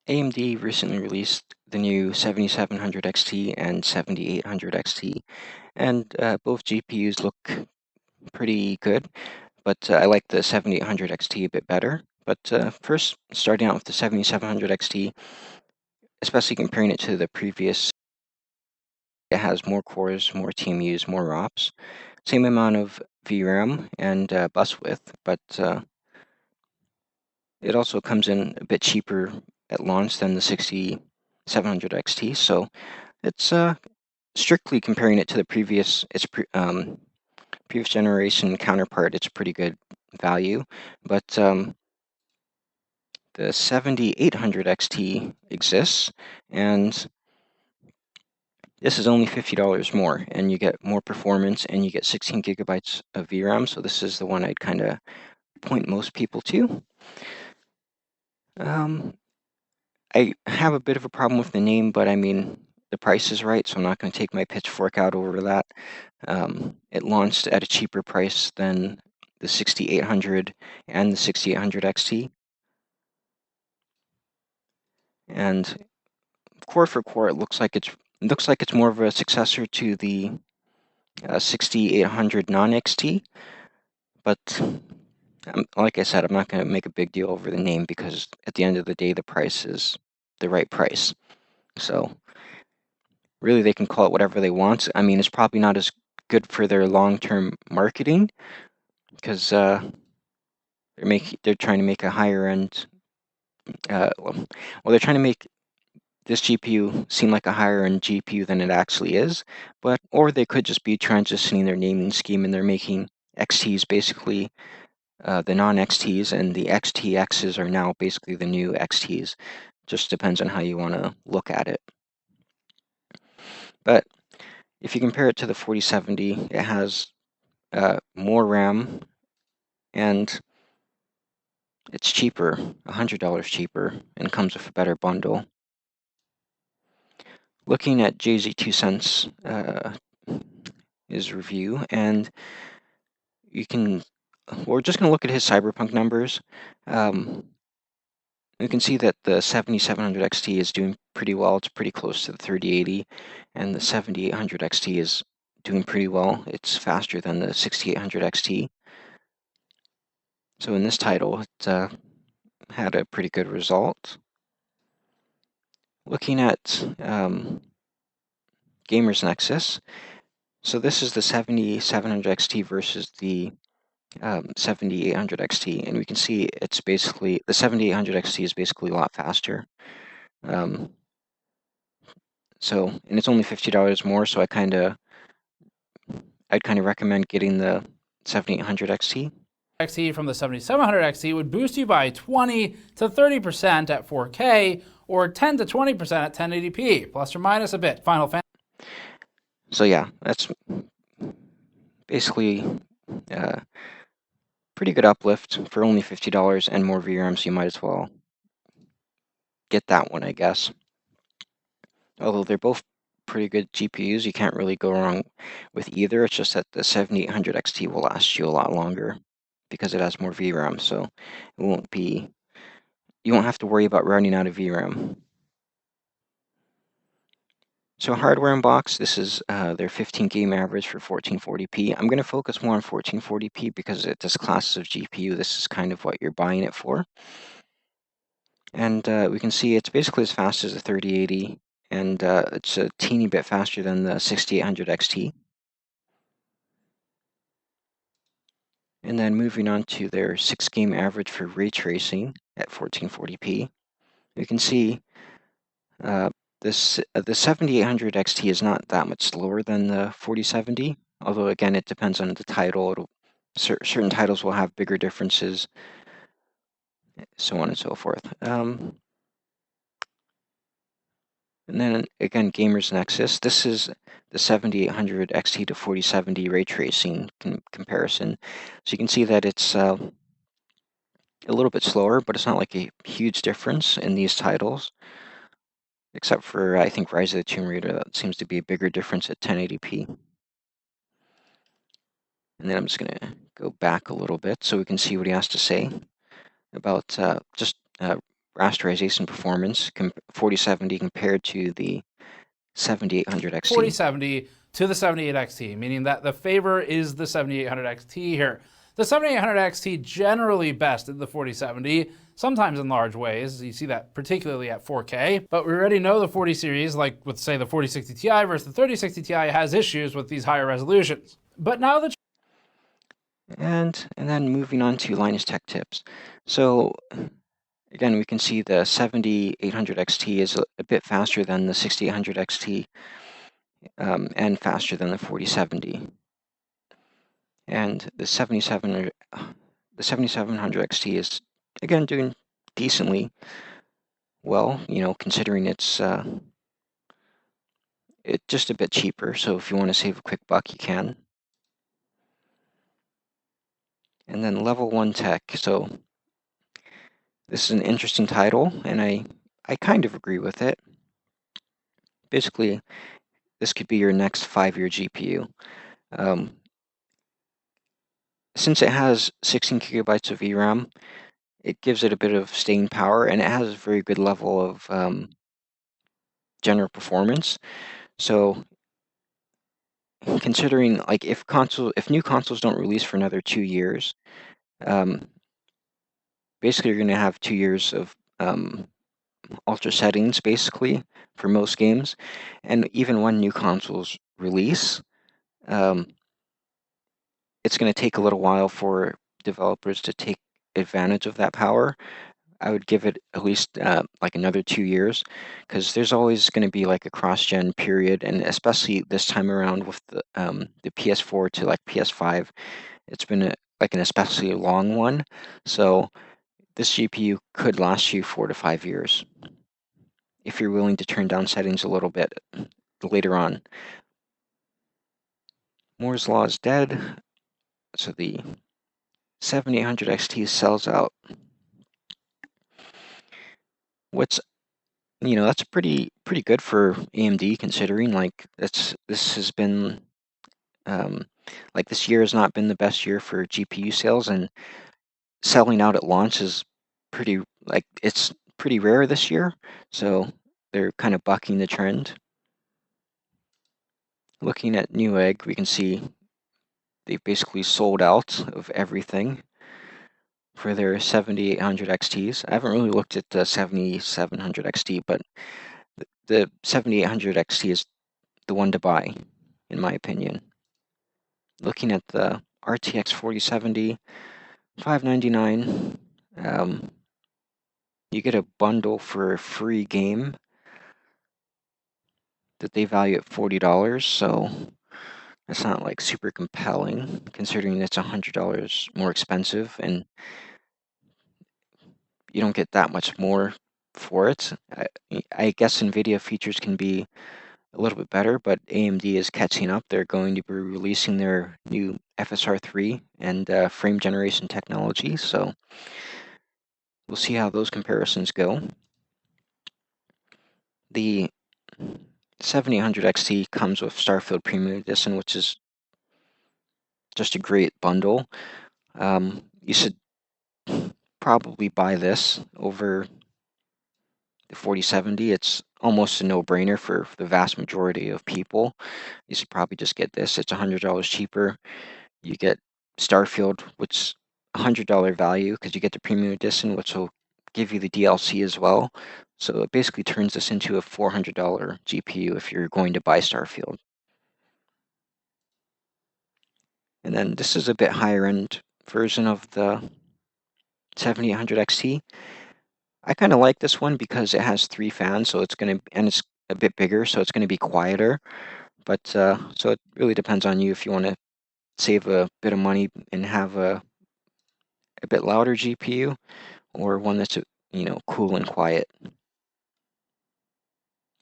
AMD recently released the new 7700 XT and 7800 XT, and both GPUs look pretty good, but I like the 7800 XT a bit better. But first, starting out with the 7700 XT, especially comparing it to the previous, it has more cores, more TMUs, more ROPs, same amount of VRAM and bus width, but it also comes in a bit cheaper at launch than the 6700 XT, so it's strictly comparing it to the previous previous generation counterpart. It's pretty good value, but the 7800 XT exists, and this is only $50 more, and you get more performance, and you get 16 gigabytes of VRAM. So this is the one I'd kind of point most people to. I have a bit of a problem with the name, but I mean, the price is right, so I'm not going to take my pitchfork out over that. It launched at a cheaper price than the 6800 and the 6800 XT. And core for core, it looks like it's more of a successor to the 6800 non-XT, but like I said, I'm not going to make a big deal over the name because at the end of the day, the price is the right price. So really, they can call it whatever they want. I mean, it's probably not as good for their long-term marketing because they're trying to make a higher end. Well, they're trying to make this GPU seem like a higher end GPU than it actually is, or they could just be transitioning their naming scheme and they're making XTs basically the non-XTs, and the XTXs are now basically the new XTs. Just depends on how you want to look at it. But if you compare it to the 4070, it has more RAM, and it's cheaper, $100 cheaper, and comes with a better bundle. Looking at JZ2Cents his review, and we're just going to look at his Cyberpunk numbers. You can see that the 7700 XT is doing pretty well. It's pretty close to the 3080, and the 7800 XT is doing pretty well. It's faster than the 6800 XT. So in this title, it had a pretty good result. Looking at Gamers Nexus, so this is the 7700 XT versus the 7800 XT, and we can see it's basically, the 7800 XT is basically a lot faster. And it's only $50 more, so I'd kind of recommend getting the 7800 XT. XT from the 7700 XT would boost you by 20 to 30% at 4K or 10 to 20% at 1080p, plus or minus a bit. Final Fantasy. So yeah, that's basically pretty good uplift for only $50 and more VRAM, so you might as well get that one, I guess. Although they're both pretty good GPUs, you can't really go wrong with either. It's just that the 7800 XT will last you a lot longer because it has more VRAM, so you won't have to worry about running out of VRAM. So hardware in box, this is their 15 game average for 1440p. I'm going to focus more on 1440p because this class of GPU, this is kind of what you're buying it for. And we can see it's basically as fast as the 3080, and it's a teeny bit faster than the 6800 XT. And then moving on to their 6-game average for ray tracing at 1440p, you can see the 7800 XT is not that much slower than the 4070, although again, it depends on the title. Certain titles will have bigger differences, so on and so forth. And then again, Gamers Nexus, this is the 7800 XT to 4070 ray tracing comparison. So you can see that it's a little bit slower, but it's not like a huge difference in these titles. Except for, I think, Rise of the Tomb Raider, that seems to be a bigger difference at 1080p. And then I'm just going to go back a little bit so we can see what he has to say about just rasterization performance, 4070 compared to the 7800 XT. 4070 to the 78 XT, meaning that the favor is the 7800 XT here. The 7800 XT generally best at the 4070, sometimes in large ways. You see that particularly at 4K, but we already know the 40 series, like with say the 4060 Ti versus the 3060 Ti, has issues with these higher resolutions. But now the and then moving on to Linus Tech Tips. So again, we can see the 7800 XT is a bit faster than the 6800 XT and faster than the 4070. And the 7700 XT is again doing decently well, considering it's just a bit cheaper. So if you want to save a quick buck, you can. And then Level 1 Tech. So this is an interesting title, and I kind of agree with it. Basically, this could be your next 5-year GPU. Since it has 16 gigabytes of VRAM, it gives it a bit of staying power, and it has a very good level of general performance. So considering like if new consoles don't release for another 2 years, basically you're going to have 2 years of ultra settings basically for most games, and even when new consoles release, it's going to take a little while for developers to take advantage of that power. I would give it at least like another 2 years, because there's always going to be like a cross-gen period, and especially this time around with the PS4 to like PS5, it's been like an especially long one. So this GPU could last you 4 to 5 years if you're willing to turn down settings a little bit later on. Moore's Law is dead, so the 7800 XT sells out. That's pretty good for AMD, considering like this has been like this year has not been the best year for GPU sales, and selling out at launch is it's pretty rare this year, so they're kind of bucking the trend. Looking at Newegg, we can see they basically sold out of everything for their 7800 XTs. I haven't really looked at the 7700 XT, but the 7800 XT is the one to buy, in my opinion. Looking at the RTX 4070, $599. You get a bundle for a free game that they value at $40, so that's not like super compelling, considering it's $100 more expensive, and you don't get that much more for it. I guess NVIDIA features can be a little bit better, but AMD is catching up. They're going to be releasing their new FSR3 and frame generation technology, so we'll see how those comparisons go. The 7800 XT comes with Starfield Premium Edition, which is just a great bundle. You should probably buy this over the 4070. It's almost a no-brainer for the vast majority of people. You should probably just get this. It's $100 cheaper. You get Starfield, which is $100 value because you get the Premium Edition, which will give you the DLC as well. So it basically turns this into a $400 GPU if you're going to buy Starfield. And then this is a bit higher end version of the 7800 XT. I kind of like this one because it has 3 fans, so and it's a bit bigger, so it's going to be quieter. But so it really depends on you if you want to save a bit of money and have a bit louder GPU, or one that's cool and quiet.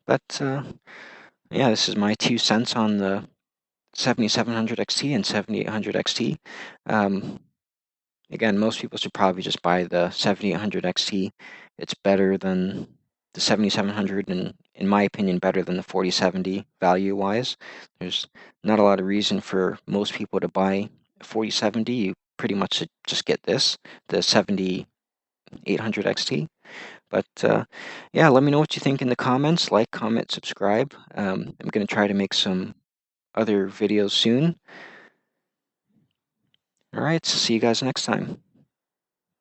But yeah, this is my 2 cents on the 7700 XT and 7800 XT. Again, most people should probably just buy the 7800 XT. It's better than the 7700, and in my opinion, better than the 4070 value-wise. There's not a lot of reason for most people to buy a 4070. You pretty much should just get this, the 7800 XT. But yeah, let me know what you think in the comments. Like, comment, subscribe. I'm going to try to make some other videos soon. All right, see you guys next time.